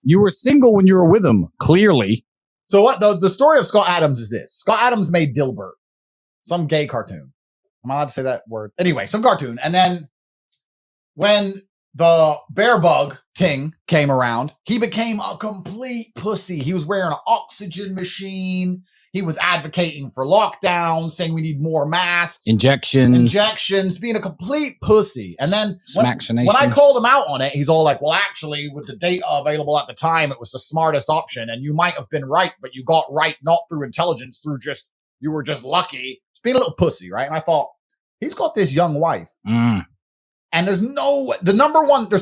You were single when you were with him, clearly. So what the story of Scott Adams is this. Scott Adams made Dilbert, some gay cartoon. Am I allowed to say that word? Anyway, some cartoon. And then when the bear bug ting came around, he became a complete pussy. He was wearing an oxygen machine. He was advocating for lockdowns, saying we need more masks. Injections, being a complete pussy. And then when Smaccination. I called him out on it, he's all like, well, actually, with the data available at the time, it was the smartest option. And you might have been right, but you got right not through intelligence, you were just lucky. Just being a little pussy, right? And I thought, he's got this young wife. And there's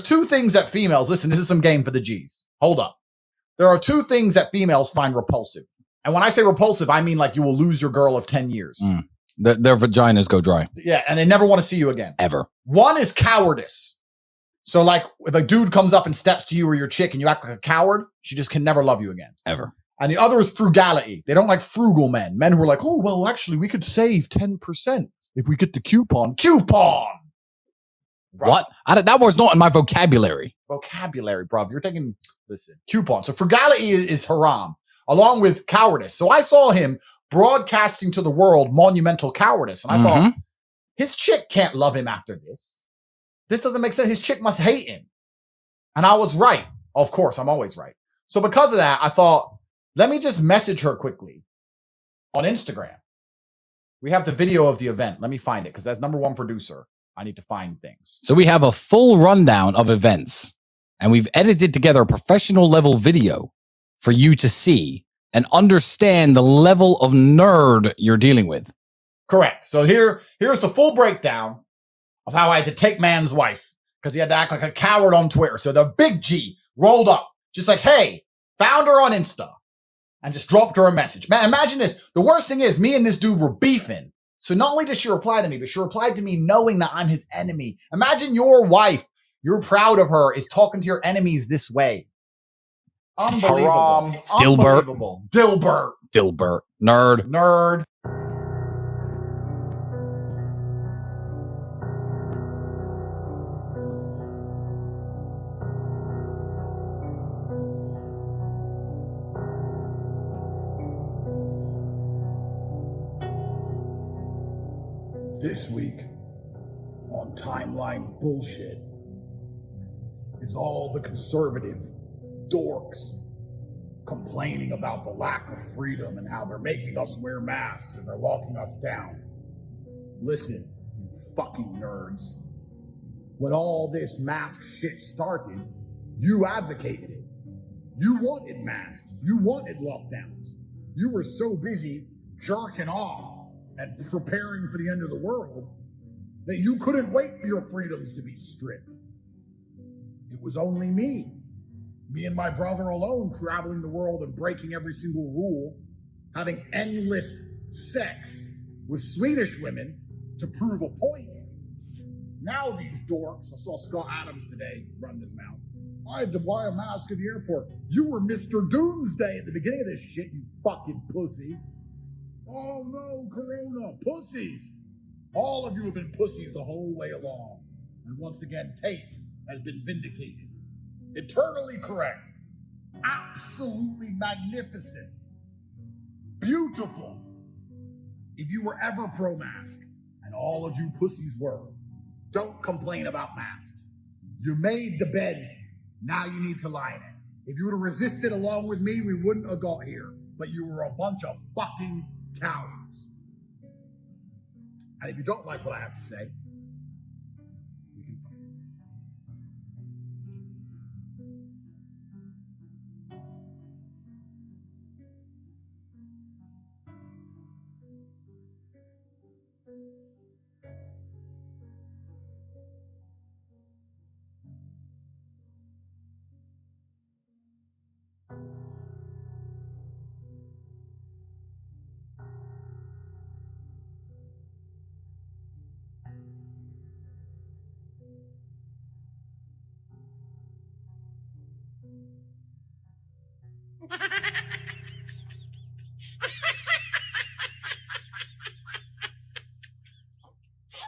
two things that females, listen, this is some game for the G's. Hold up. There are two things that females find repulsive. And when I say repulsive, I mean like you will lose your girl of 10 years. Their vaginas go dry. Yeah, and they never want to see you again. Ever. One is cowardice. So like if a dude comes up and steps to you or your chick and you act like a coward, she just can never love you again. Ever. And the other is frugality. They don't like frugal men. Men who are like, oh, well, actually, we could save 10% if we get the coupon. Coupon! Right. What? That word's not in my vocabulary. Vocabulary, bro. You're thinking, listen, coupon. So frugality is haram, along with cowardice. So I saw him broadcasting to the world monumental cowardice. And I thought, his chick can't love him after this. This doesn't make sense. His chick must hate him. And I was right. Of course, I'm always right. So because of that, I thought, let me just message her quickly on Instagram. We have the video of the event. Let me find it because as number one producer, I need to find things. So we have a full rundown of events, and we've edited together a professional level video for you to see and understand the level of nerd you're dealing with. Correct. So here's the full breakdown of how I had to take man's wife because he had to act like a coward on Twitter. So the big G rolled up, just like, hey, found her on Insta and just dropped her a message. Man, imagine this. The worst thing is me and this dude were beefing. So not only does she reply to me, but she replied to me knowing that I'm his enemy. Imagine your wife, you're proud of her, is talking to your enemies this way. Unbelievable. Dilbert. Nerd. This week on Timeline Bullshit is all the conservative dorks complaining about the lack of freedom and how they're making us wear masks and they're locking us down. Listen, you fucking nerds. When all this mask shit started, you advocated it. You wanted masks. You wanted lockdowns. You were so busy jerking off and preparing for the end of the world that you couldn't wait for your freedoms to be stripped. It was only me and my brother alone, traveling the world and breaking every single rule, having endless sex with Swedish women to prove a point. Now these dorks, I saw Scott Adams today run his mouth. I had to buy a mask at the airport. You were Mr. Doomsday at the beginning of this shit, you fucking pussy. Oh no, Corona, pussies. All of you have been pussies the whole way along. And once again, Tate has been vindicated. Eternally correct. Absolutely magnificent. Beautiful. If you were ever pro-mask, and all of you pussies were, don't complain about masks. You made the bed, now you need to lie in it. If you would have resisted along with me, we wouldn't have got here. But you were a bunch of fucking cowards. And if you don't like what I have to say,